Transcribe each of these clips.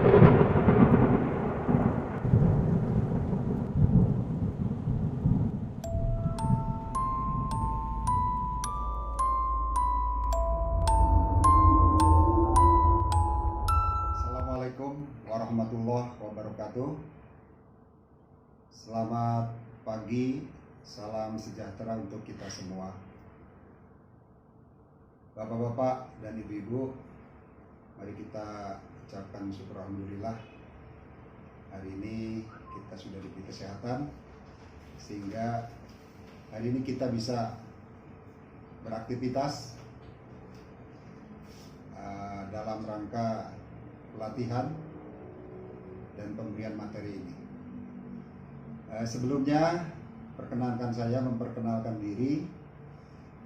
Assalamualaikum warahmatullahi wabarakatuh. Selamat pagi, salam sejahtera untuk kita semua. Bapak-bapak dan ibu-ibu, mari kita ucapkan syukur alhamdulillah. Hari ini kita sudah diberi kesehatan, sehingga hari ini kita bisa beraktivitas dalam rangka pelatihan dan pemberian materi ini. Sebelumnya, perkenankan saya memperkenalkan diri.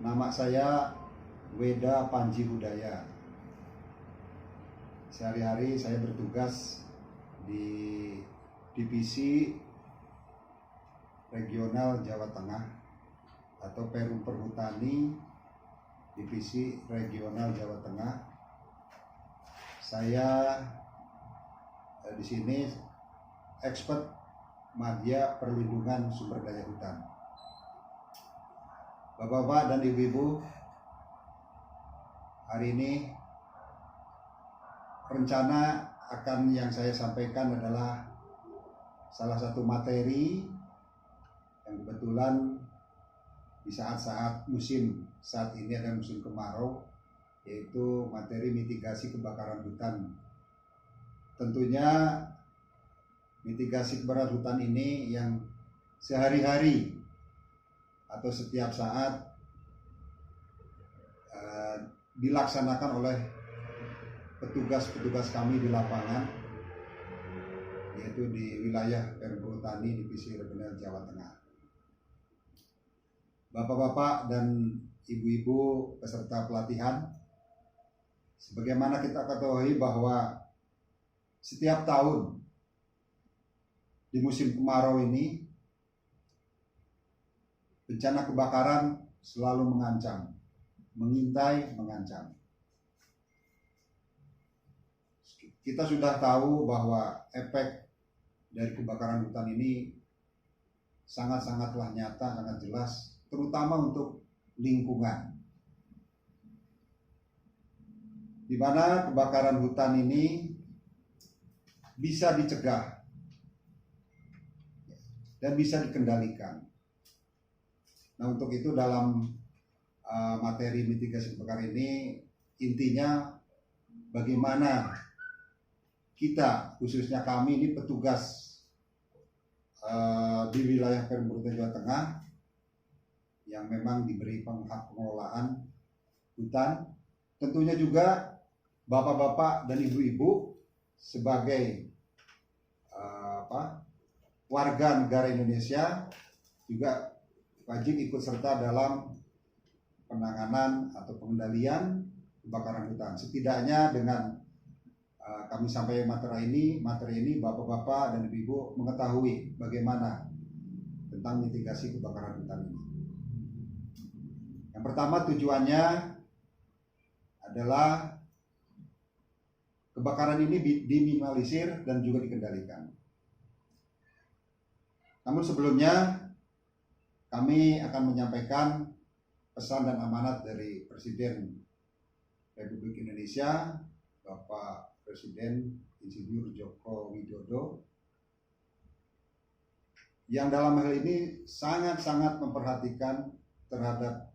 Nama saya Weda Panji Hudaya. Sehari-hari saya bertugas di Divisi Regional Jawa Tengah atau Perum Perhutani Divisi Regional Jawa Tengah. Saya di sini expert media perlindungan sumber daya hutan. Bapak-bapak dan ibu-ibu, hari ini rencana akan yang saya sampaikan adalah salah satu materi yang kebetulan di saat-saat musim saat ini adalah musim kemarau, yaitu materi mitigasi kebakaran hutan. Tentunya mitigasi kebakaran hutan ini yang sehari-hari atau setiap saat dilaksanakan oleh petugas-petugas kami di lapangan, yaitu di wilayah Perum Perhutani Divisi Regional Jawa Tengah. Bapak-bapak dan ibu-ibu peserta pelatihan, sebagaimana kita ketahui bahwa setiap tahun di musim kemarau ini bencana kebakaran selalu mengancam, mengintai, mengancam. Kita sudah tahu bahwa efek dari kebakaran hutan ini sangat-sangatlah nyata, sangat jelas, terutama untuk lingkungan. Di mana kebakaran hutan ini bisa dicegah dan bisa dikendalikan. Nah, untuk itu dalam materi mitigasi kebakaran ini intinya bagaimana kita, khususnya kami ini petugas di wilayah Perum Perhutani Jawa Tengah yang memang diberi hak pengelolaan hutan, tentunya juga bapak-bapak dan ibu-ibu sebagai warga negara Indonesia juga wajib ikut serta dalam penanganan atau pengendalian kebakaran hutan. Setidaknya dengan kami sampaikan materi ini bapak-bapak dan ibu-ibu mengetahui bagaimana tentang mitigasi kebakaran hutan ini. Yang pertama, tujuannya adalah kebakaran ini diminimalisir dan juga dikendalikan. Namun sebelumnya kami akan menyampaikan pesan dan amanat dari Presiden Republik Indonesia, Bapak Presiden Insinyur Joko Widodo, yang dalam hal ini sangat-sangat memperhatikan terhadap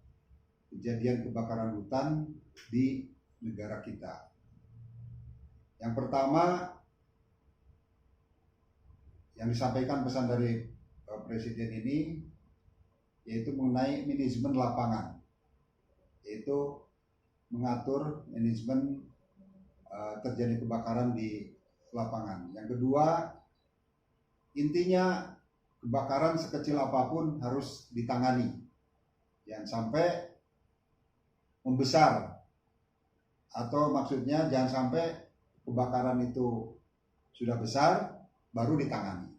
kejadian kebakaran hutan di negara kita. Yang pertama yang disampaikan pesan dari Presiden ini yaitu mengenai manajemen lapangan, yaitu mengatur manajemen terjadi kebakaran di lapangan. Yang kedua, intinya kebakaran sekecil apapun harus ditangani, jangan sampai membesar, atau maksudnya jangan sampai kebakaran itu sudah besar baru ditangani.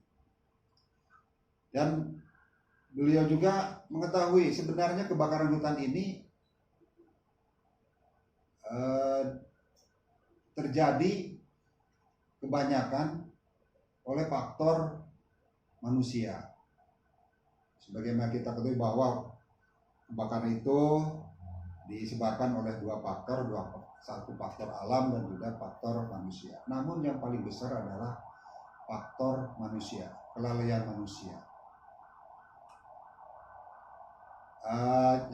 Dan beliau juga mengetahui sebenarnya kebakaran hutan ini terjadi kebanyakan oleh faktor manusia. Sebagaimana kita ketahui bahwa kebakaran itu disebabkan oleh dua faktor, satu faktor alam dan juga faktor manusia. Namun yang paling besar adalah faktor manusia, kelalaian manusia.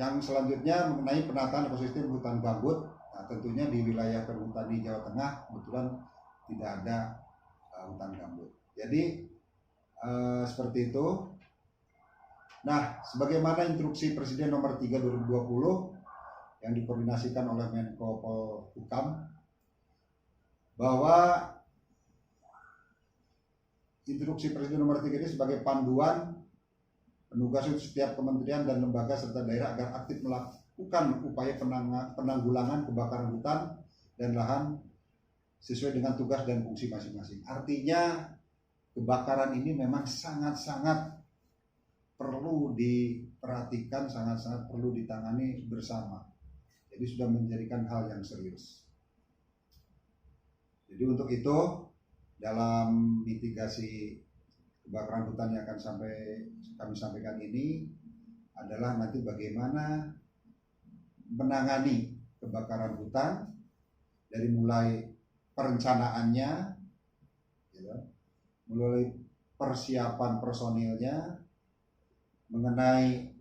Yang selanjutnya mengenai penataan ekosistem hutan gambut. Nah, tentunya di wilayah perhutani Jawa Tengah kebetulan tidak ada hutan gambut. Jadi seperti itu. Nah, sebagaimana instruksi Presiden nomor 3 2020 yang dikoordinasikan oleh Menko Polhukam, bahwa instruksi Presiden nomor 3 ini sebagai panduan penugas setiap kementerian dan lembaga serta daerah agar aktif melakukan upaya penanggulangan kebakaran hutan dan lahan sesuai dengan tugas dan fungsi masing-masing. Artinya kebakaran ini memang sangat-sangat perlu diperhatikan, sangat-sangat perlu ditangani bersama. Jadi sudah menjadikan hal yang serius. Jadi untuk itu dalam mitigasi kebakaran hutan yang akan kami sampaikan ini adalah nanti bagaimana menangani kebakaran hutan dari mulai perencanaannya, mulai persiapan personilnya, mengenai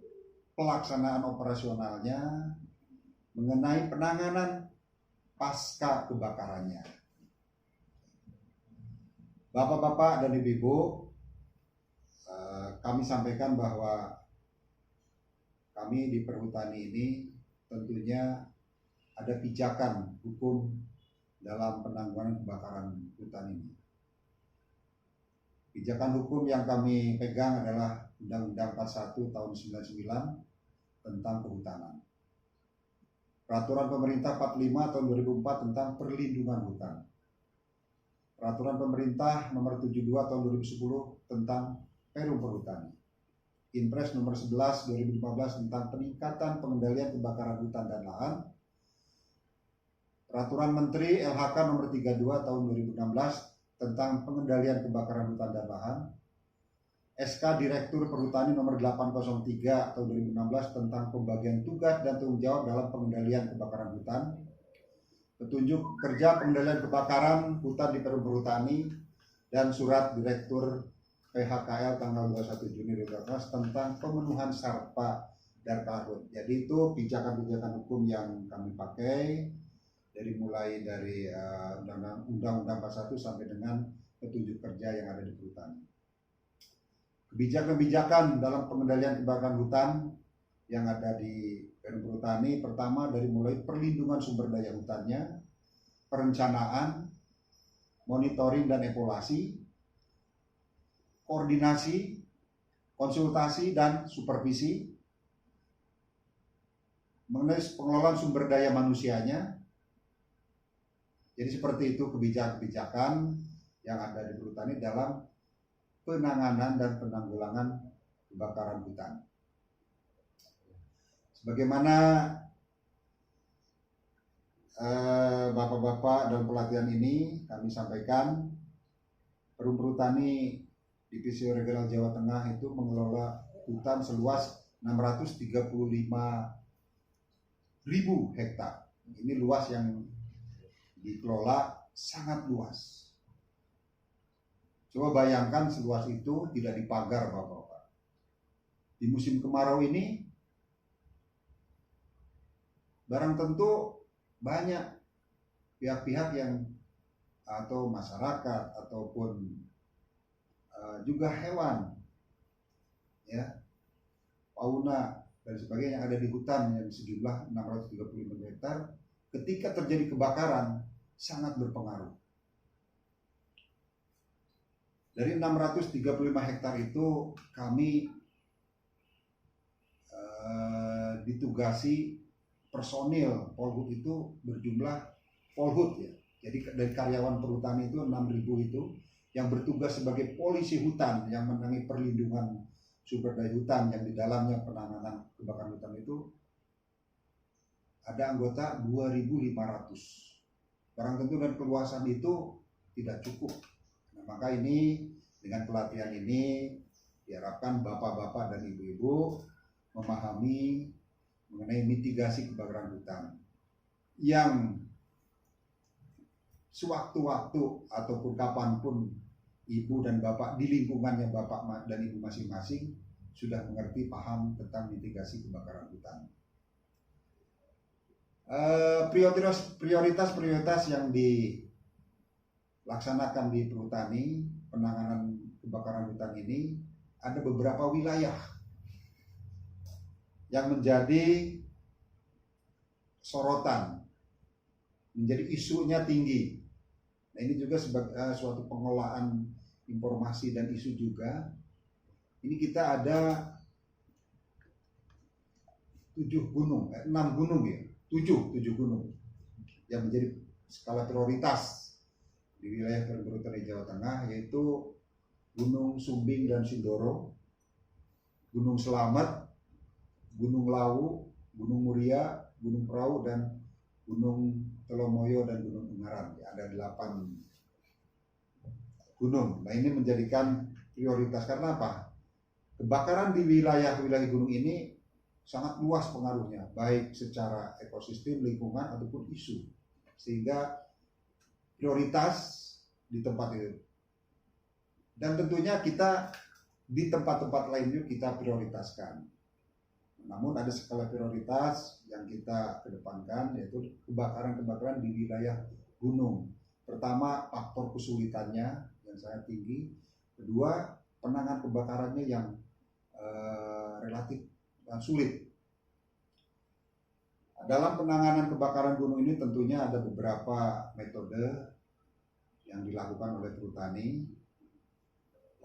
pelaksanaan operasionalnya, mengenai penanganan pasca kebakarannya. Bapak-bapak dan ibu-ibu, kami sampaikan bahwa kami di perhutani ini tentunya ada pijakan hukum dalam penanggulangan kebakaran hutan ini. Pijakan hukum yang kami pegang adalah Undang-Undang 41 tahun 99 tentang kehutanan. Peraturan Pemerintah 45 tahun 2004 tentang perlindungan hutan. Peraturan Pemerintah nomor 72 tahun 2010 tentang Perum Perhutani. Impres nomor 11 2015 tentang peningkatan pengendalian kebakaran hutan dan lahan. Peraturan Menteri LHK nomor 32 tahun 2016 tentang pengendalian kebakaran hutan dan lahan. SK Direktur Perhutani nomor 803 tahun 2016 tentang pembagian tugas dan tanggung jawab dalam pengendalian kebakaran hutan. Petunjuk kerja pengendalian kebakaran hutan di Perum Perhutani dan Surat Direktur PHKL tanggal 21 Juni 2018 tentang pemenuhan Sarpa dan Karhut. Jadi itu pijakan-pijakan hukum yang kami pakai mulai dari Undang-Undang 41 sampai dengan petunjuk kerja yang ada di perhutani. Kebijakan-kebijakan dalam pengendalian kebakaran hutan yang ada di Perum Perhutani, pertama dari mulai perlindungan sumber daya hutannya, perencanaan, monitoring dan evaluasi, koordinasi, konsultasi dan supervisi, mengenai pengelolaan sumber daya manusianya. Jadi seperti itu kebijakan-kebijakan yang ada di perhutani dalam penanganan dan penanggulangan kebakaran hutan. Sebagaimana bapak-bapak dalam pelatihan ini kami sampaikan, Perum Perhutani Divisi Regional Jawa Tengah itu mengelola hutan seluas 635.000 hektar. Ini luas yang dikelola sangat luas. Coba bayangkan seluas itu tidak dipagar, bapak-bapak. Di musim kemarau ini barang tentu banyak pihak-pihak yang atau masyarakat ataupun juga hewan, ya, fauna dan sebagainya yang ada di hutan yang sejumlah 635 hektar, ketika terjadi kebakaran sangat berpengaruh. Dari 635 hektar itu kami ditugasi personil Polhut itu berjumlah Polhut, ya. Jadi dari karyawan perhutani itu 6.000 itu yang bertugas sebagai polisi hutan yang menangani perlindungan sumber daya hutan yang di dalamnya penanganan kebakaran hutan itu ada anggota 2.500. Barang tentu dan keluasan itu tidak cukup. Nah, maka ini dengan pelatihan ini diharapkan bapak-bapak dan ibu-ibu memahami mengenai mitigasi kebakaran hutan yang sewaktu-waktu ataupun kapanpun ibu dan bapak di lingkungannya bapak dan ibu masing-masing sudah mengerti, paham tentang mitigasi kebakaran hutan. Prioritas yang dilaksanakan di Perhutani penanganan kebakaran hutan ini ada beberapa wilayah yang menjadi sorotan, menjadi isunya tinggi. Nah, ini juga sebagai suatu pengelolaan informasi dan isu juga. Ini kita ada 6 gunung ya, 7 gunung yang menjadi skala prioritas di wilayah Perhutani Jawa Tengah, yaitu Gunung Sumbing dan Sindoro, Gunung Selamet, Gunung Lawu, Gunung Muria, Gunung Prau, dan Gunung Telomoyo dan Gunung Ungaran. Ya, ada 8 gunung. Nah, ini menjadikan prioritas karena apa? Kebakaran di wilayah-wilayah gunung ini sangat luas pengaruhnya, baik secara ekosistem, lingkungan, ataupun isu. Sehingga prioritas di tempat itu. Dan tentunya kita di tempat-tempat lain juga kita prioritaskan. Namun ada skala prioritas yang kita kedepankan, yaitu kebakaran-kebakaran di wilayah gunung. Pertama, faktor kesulitannya yang sangat tinggi. Kedua, penanganan kebakarannya yang relatif sulit. Dalam penanganan kebakaran gunung ini tentunya ada beberapa metode yang dilakukan oleh Perhutani.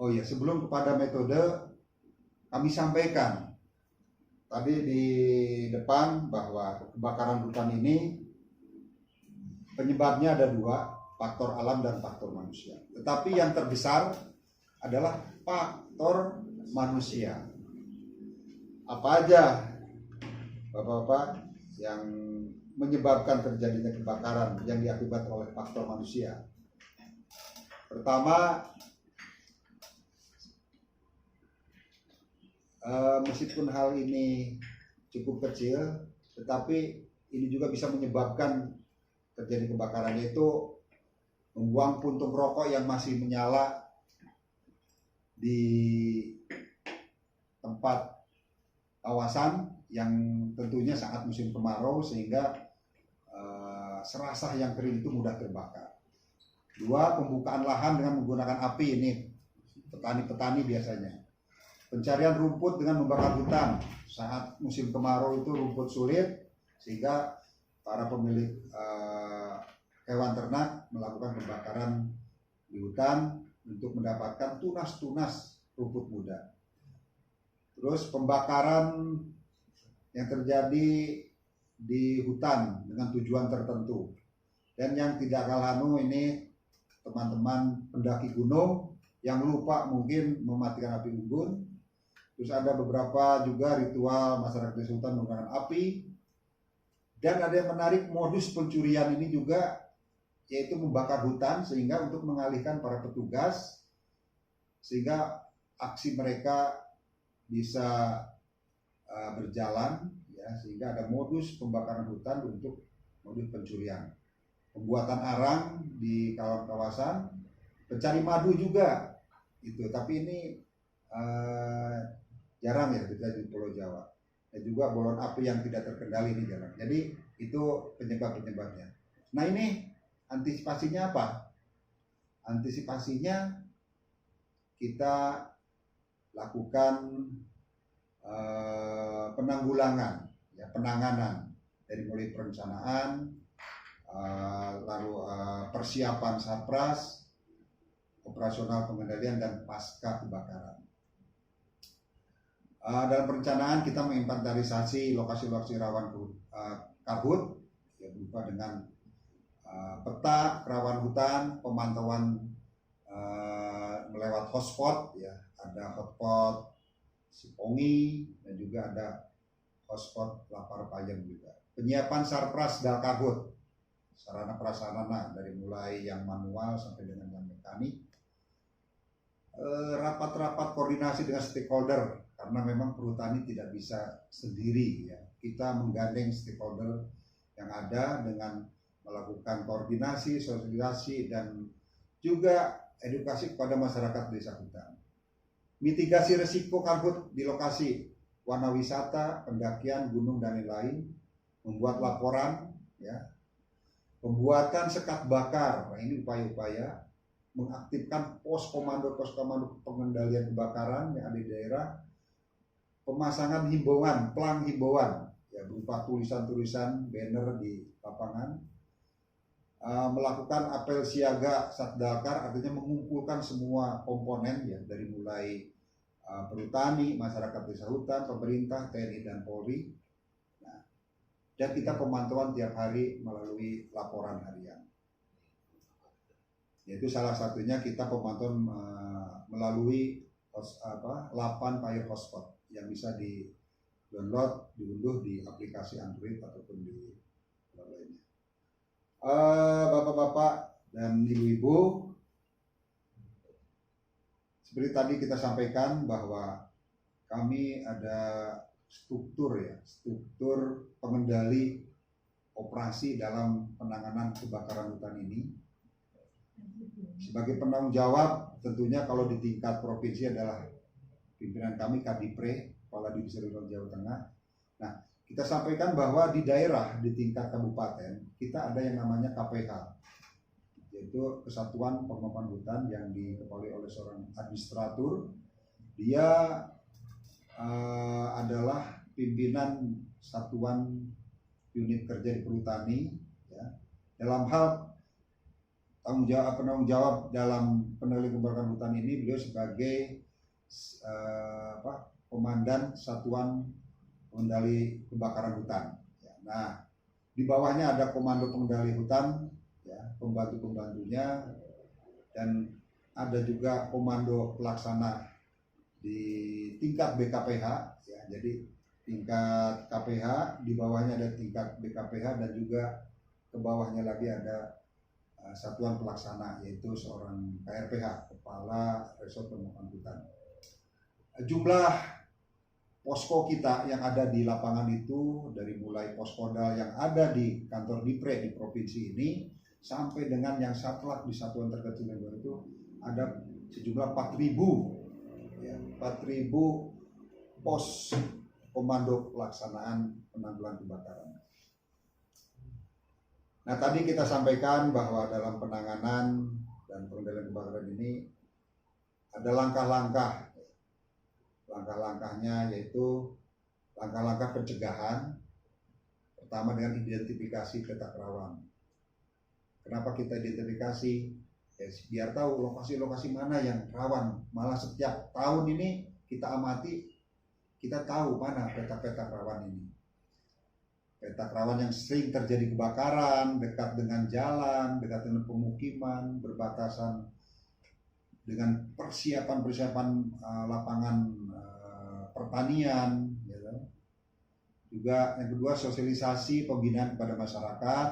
Oh iya, sebelum kepada metode, kami sampaikan tadi di depan bahwa kebakaran hutan ini penyebabnya ada 2, faktor alam dan faktor manusia. Tetapi yang terbesar adalah faktor manusia. Apa aja Bapak-bapak yang menyebabkan terjadinya kebakaran yang diakibatkan oleh faktor manusia? Pertama, meskipun hal ini cukup kecil, tetapi ini juga bisa menyebabkan terjadi kebakaran, yaitu membuang puntung rokok yang masih menyala di tempat kawasan yang tentunya sangat musim kemarau, sehingga serasah yang kering itu mudah terbakar. 2, pembukaan lahan dengan menggunakan api. Ini petani-petani biasanya. Pencarian rumput dengan membakar hutan. Saat musim kemarau itu rumput sulit, sehingga para pemilik hewan ternak melakukan pembakaran di hutan untuk mendapatkan tunas-tunas rumput muda. Terus pembakaran yang terjadi di hutan dengan tujuan tertentu. Dan yang tidak kalah ini teman-teman pendaki gunung yang lupa mungkin mematikan api unggun. Terus ada beberapa juga ritual masyarakat desa hutan menggunakan api. Dan ada yang menarik, modus pencurian ini juga, yaitu membakar hutan sehingga untuk mengalihkan para petugas, sehingga aksi mereka bisa berjalan, ya, sehingga ada modus pembakaran hutan untuk modus pencurian. Pembuatan arang di kawasan, pencari madu juga itu, tapi ini jarang ya kita di Pulau Jawa. Dan juga bolon api yang tidak terkendali ini jarang. Jadi itu penyebab-penyebabnya. Nah, ini antisipasinya apa? Antisipasinya kita lakukan penanggulangan, ya, penanganan dari mulai perencanaan, lalu persiapan sarpras, operasional pengendalian, dan pasca kebakaran. Dalam perencanaan kita menginventarisasi lokasi-lokasi rawan karhut, ya, berupa dengan peta rawan hutan, pemantauan melewat hotspot, ya, ada hotspot Sipongi dan juga ada hotspot Lapar Payeng juga. Penyiapan sarpras dan karhut sarana prasarana dari mulai yang manual sampai dengan yang mekanik. Rapat-rapat koordinasi dengan stakeholder, karena memang perhutani tidak bisa sendiri ya. Kita menggandeng stakeholder yang ada dengan melakukan koordinasi, sosialisasi, dan juga edukasi kepada masyarakat desa hutan. Mitigasi risiko karhut di lokasi warna wisata, pendakian, gunung, dan lain-lain. Membuat laporan, ya. Pembuatan sekat bakar, nah ini upaya-upaya. Mengaktifkan pos komando pengendalian kebakaran yang ada di daerah, pemasangan himbauan, pelang himbauan ya berupa tulisan-tulisan banner di lapangan, melakukan apel siaga satdakar, artinya mengumpulkan semua komponen ya dari mulai perhutani, masyarakat desa hutan, pemerintah, TNI dan Polri. Nah, dan kita pemantauan tiap hari melalui laporan harian. Yaitu salah satunya kita pemantauan melalui Lapan Fire Hotspot yang bisa di-download, diunduh di aplikasi Android ataupun di lainnya. Bapak-bapak dan ibu-ibu, seperti tadi kita sampaikan bahwa kami ada struktur pengendali operasi dalam penanganan kebakaran hutan ini. Sebagai penanggung jawab, tentunya kalau di tingkat provinsi adalah pimpinan kami Kadipre, Kepala Divisi Regional Jawa Tengah. Nah, kita sampaikan bahwa di daerah, di tingkat kabupaten, kita ada yang namanya KPH, yaitu Kesatuan Pengembangan Hutan yang dikepalai oleh seorang administratur. Dia adalah pimpinan satuan unit kerja di perhutani, ya. Dalam hal penanggung jawab dalam pengendalian kebakaran hutan ini, beliau sebagai komandan satuan pengendali kebakaran hutan. Ya, nah, di bawahnya ada komando pengendali hutan, ya, pembantu-pembantunya, dan ada juga komando pelaksana di tingkat BKPH. Ya, jadi tingkat KPH, di bawahnya ada tingkat BKPH, dan juga ke bawahnya lagi ada satuan pelaksana, yaitu seorang KRPH, Kepala Resort Pengembangan Hutan. Jumlah posko kita yang ada di lapangan itu, dari mulai poskodal yang ada di kantor Dipre di provinsi ini sampai dengan yang satlak di satuan terkecil yang itu ada sejumlah 4.000 ya, 4.000 pos komando pelaksanaan penanggulangan kebakaran. Nah, tadi kita sampaikan bahwa dalam penanganan dan pengendalian kebakaran ini ada langkah-langkah. Langkah-langkahnya yaitu langkah-langkah pencegahan. Pertama dengan identifikasi peta rawan. Kenapa kita identifikasi? Ya, biar tahu lokasi-lokasi mana yang rawan. Malah setiap tahun ini kita amati, kita tahu mana peta-peta rawan ini. Peta rawan yang sering terjadi kebakaran, dekat dengan jalan, dekat dengan pemukiman, berbatasan dengan persiapan lapangan pertanian. Gitu. Juga yang kedua, sosialisasi pembinaan kepada masyarakat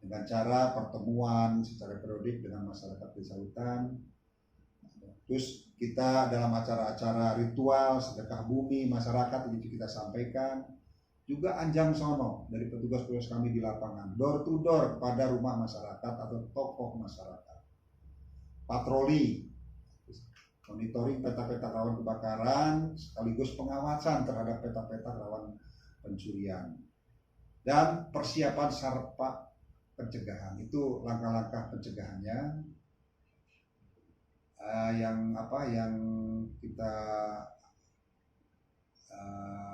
dengan cara pertemuan secara periodik dengan masyarakat desa hutan. Terus kita dalam acara-acara ritual sedekah bumi masyarakat ini kita sampaikan. Juga anjang sono dari petugas-petugas kami di lapangan, door to door pada rumah masyarakat atau tokoh masyarakat. Patroli, monitoring peta-peta rawan kebakaran, sekaligus pengawasan terhadap peta-peta rawan pencurian. Dan persiapan sarpa pencegahan, itu langkah-langkah pencegahannya yang kita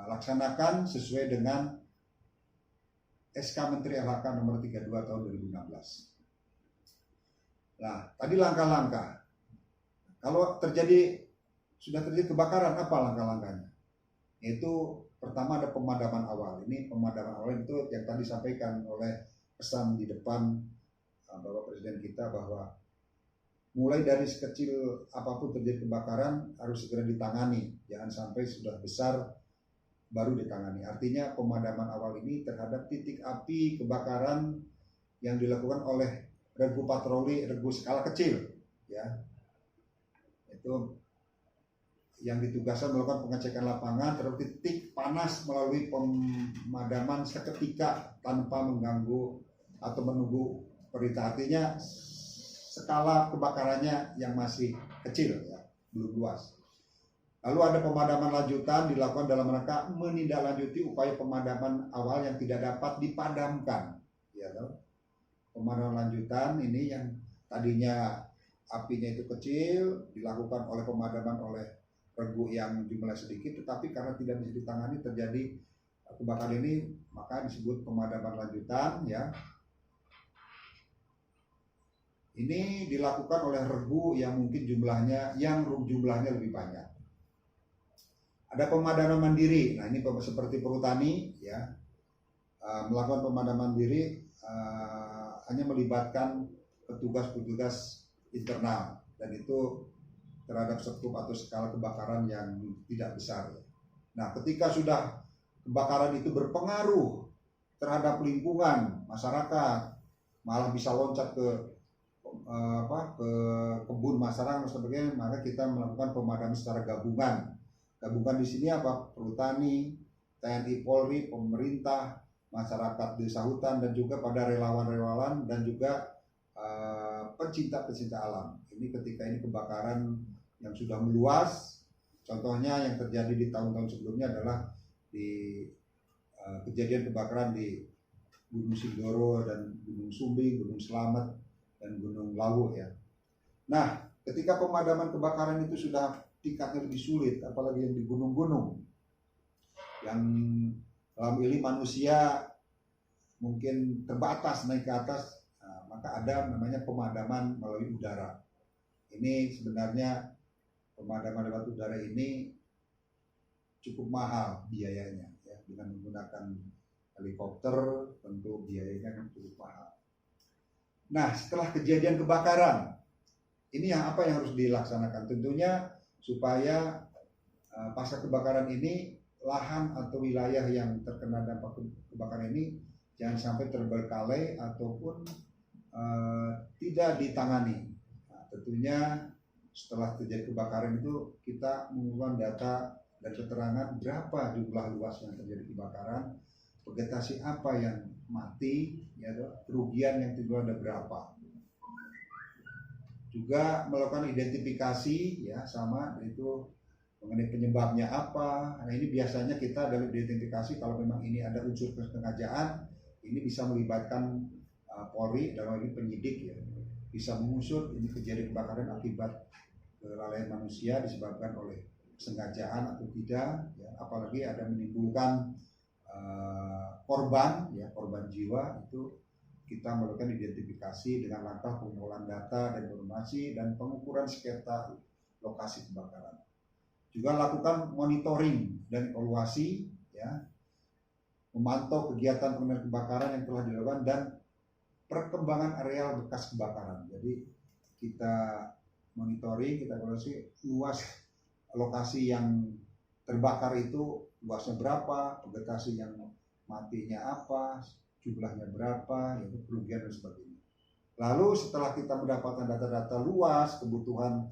laksanakan sesuai dengan SK Menteri LHK nomor 32 tahun 2016. Nah, tadi langkah-langkah. Kalau sudah terjadi kebakaran, apa langkah-langkahnya? Yaitu pertama ada pemadaman awal. Ini pemadaman awal itu yang tadi disampaikan oleh pesan di depan Bapak Presiden kita, bahwa mulai dari sekecil apapun terjadi kebakaran harus segera ditangani. Jangan sampai sudah besar baru ditangani. Artinya pemadaman awal ini terhadap titik api kebakaran yang dilakukan oleh regu patroli, regu skala kecil, ya, itu yang ditugaskan melakukan pengecekan lapangan terhadap titik panas melalui pemadaman seketika tanpa mengganggu atau menunggu perintah. Artinya skala kebakarannya yang masih kecil, ya, belum luas. Lalu ada pemadaman lanjutan dilakukan dalam rangka menindaklanjuti upaya pemadaman awal yang tidak dapat dipadamkan. Ya, pemadaman lanjutan ini yang tadinya apinya itu kecil dilakukan oleh pemadaman oleh regu yang jumlah sedikit, tetapi karena tidak bisa ditangani terjadi kebakaran ini, maka disebut pemadaman lanjutan, ya. Ini dilakukan oleh regu yang mungkin jumlahnya lebih banyak. Ada pemadaman mandiri. Nah, ini seperti perhutani, ya, melakukan pemadaman mandiri hanya melibatkan petugas-petugas internal, dan itu terhadap skop atau skala kebakaran yang tidak besar. Nah, ketika sudah kebakaran itu berpengaruh terhadap lingkungan masyarakat, malah bisa loncat ke kebun masyarakat dan sebagainya, maka kita melakukan pemadaman secara gabungan. Gabungan di sini apa? Perhutani, TNI, Polri, pemerintah, masyarakat desa hutan, dan juga pada relawan-relawan dan juga pencinta-pencinta alam. Ini ketika ini kebakaran yang sudah meluas, contohnya yang terjadi di tahun-tahun sebelumnya adalah di kejadian kebakaran di Gunung Sindoro dan Gunung Sumbing, Gunung Slamet, dan Gunung Lawu, ya. Nah, ketika pemadaman kebakaran itu sudah tingkatnya lebih sulit, apalagi yang di gunung-gunung, yang dalam ini manusia mungkin terbatas naik ke atas, maka ada namanya pemadaman melalui udara. Ini sebenarnya pemadaman lewat udara ini cukup mahal biayanya, ya, dengan menggunakan helikopter tentu biayanya cukup mahal. Nah, setelah kejadian kebakaran, ini apa yang harus dilaksanakan? Tentunya supaya pasca kebakaran ini lahan atau wilayah yang terkena dampak kebakaran ini jangan sampai terbengkalai ataupun tidak ditangani. Nah, tentunya setelah terjadi kebakaran itu kita mengumpulkan data dan keterangan berapa jumlah luas yang terjadi kebakaran, vegetasi apa yang mati, ya, kerugian yang timbul ada berapa. Juga melakukan identifikasi, ya, sama itu mengenai penyebabnya apa. Nah, ini biasanya kita dalam identifikasi kalau memang ini ada unsur kesengajaan, ini bisa melibatkan Polri dalam ini penyidik, ya, bisa mengusut ini kejadian kebakaran akibat kelalaian manusia disebabkan oleh kesengajaan atau tidak, ya, apalagi ada menimbulkan korban, ya, korban jiwa, itu kita melakukan identifikasi dengan langkah pengumpulan data dan informasi dan pengukuran sekitar lokasi kebakaran. Juga lakukan monitoring dan evaluasi, ya, memantau kegiatan pengendalian kebakaran yang telah dilakukan dan perkembangan areal bekas kebakaran. Jadi kita monitoring, kita evaluasi luas lokasi yang terbakar itu luasnya berapa, vegetasi yang matinya apa, jumlahnya berapa, yaitu kerugian dan sebagainya. Lalu setelah kita mendapatkan data-data luas, kebutuhan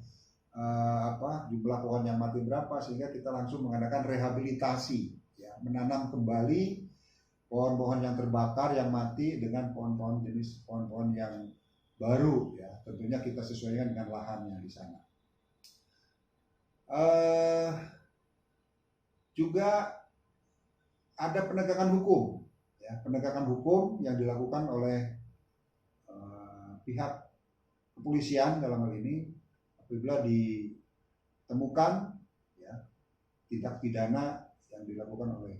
jumlah pohon yang mati berapa, sehingga kita langsung mengadakan rehabilitasi, ya, menanam kembali pohon-pohon yang terbakar yang mati dengan pohon-pohon jenis pohon-pohon yang baru, ya, tentunya kita sesuaikan dengan lahannya di sana. Juga ada penegakan hukum, ya, penegakan hukum yang dilakukan oleh pihak kepolisian dalam hal ini apabila ditemukan, ya, tindak pidana yang dilakukan oleh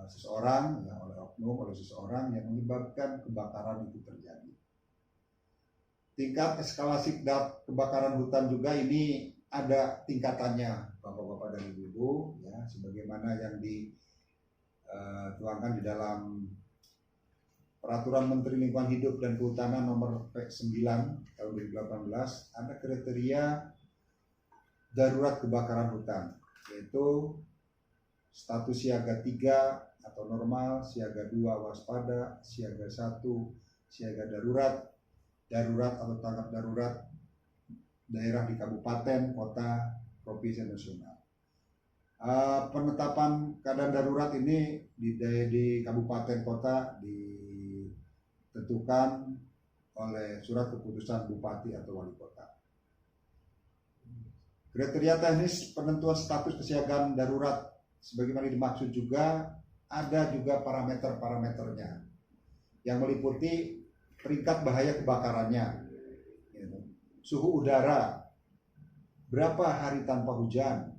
seseorang, ya, oleh oknum, oleh seseorang yang menyebabkan kebakaran itu terjadi. Tingkat eskalasi kebakaran hutan juga ini ada tingkatannya, Bapak-bapak dan Ibu-ibu, ya, sebagaimana yang dituangkan di dalam Peraturan Menteri Lingkungan Hidup dan Kehutanan Nomor 9 tahun 2018, ada kriteria darurat kebakaran hutan, yaitu status siaga 3 atau normal, siaga 2 waspada, siaga 1 siaga darurat, darurat atau tanggap darurat daerah di kabupaten, kota, provinsi, nasional. Penetapan keadaan darurat ini di kabupaten kota ditentukan oleh surat keputusan bupati atau wali kota. Kriteria teknis penentuan status kesiagaan darurat sebagaimana dimaksud juga ada juga parameter-parameternya yang meliputi peringkat bahaya kebakarannya, suhu udara, berapa hari tanpa hujan,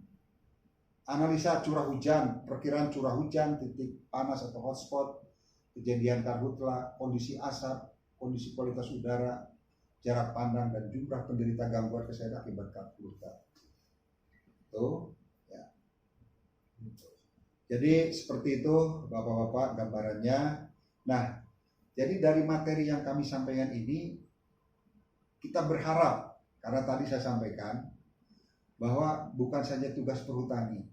analisa curah hujan, perkiraan curah hujan, titik panas atau hotspot, kejadian karhutla, kondisi asap, kondisi kualitas udara, jarak pandang, dan jumlah penderita gangguan kesehatan akibat karhutla. Tuh, ya. Jadi seperti itu Bapak-bapak gambarannya. Nah, jadi dari materi yang kami sampaikan ini kita berharap, karena tadi saya sampaikan bahwa bukan saja tugas perhutani,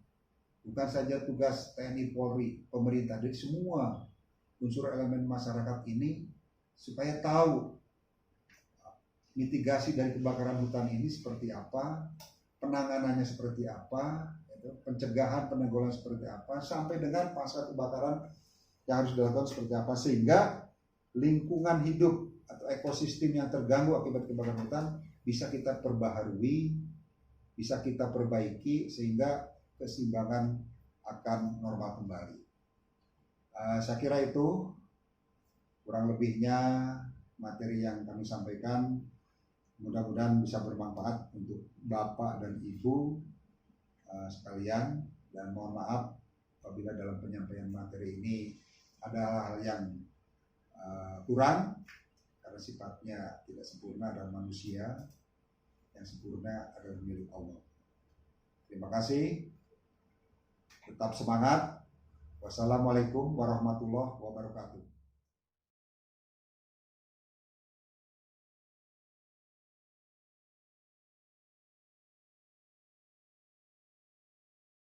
bukan saja tugas TNI Polri, pemerintah, dari semua unsur elemen masyarakat ini supaya tahu mitigasi dari kebakaran hutan ini seperti apa, penanganannya seperti apa, pencegahan penanggulangan seperti apa, sampai dengan pasca kebakaran yang harus dilakukan seperti apa, sehingga lingkungan hidup atau ekosistem yang terganggu akibat kebakaran hutan bisa kita perbaharui, bisa kita perbaiki sehingga keseimbangan akan normal kembali. Saya kira itu kurang lebihnya materi yang kami sampaikan. Mudah-mudahan bisa bermanfaat untuk Bapak dan Ibu sekalian, dan mohon maaf apabila dalam penyampaian materi ini ada hal yang kurang, karena sifatnya tidak sempurna dalam manusia, yang sempurna adalah milik Allah. Terima kasih, tetap semangat. Wassalamualaikum warahmatullahi wabarakatuh.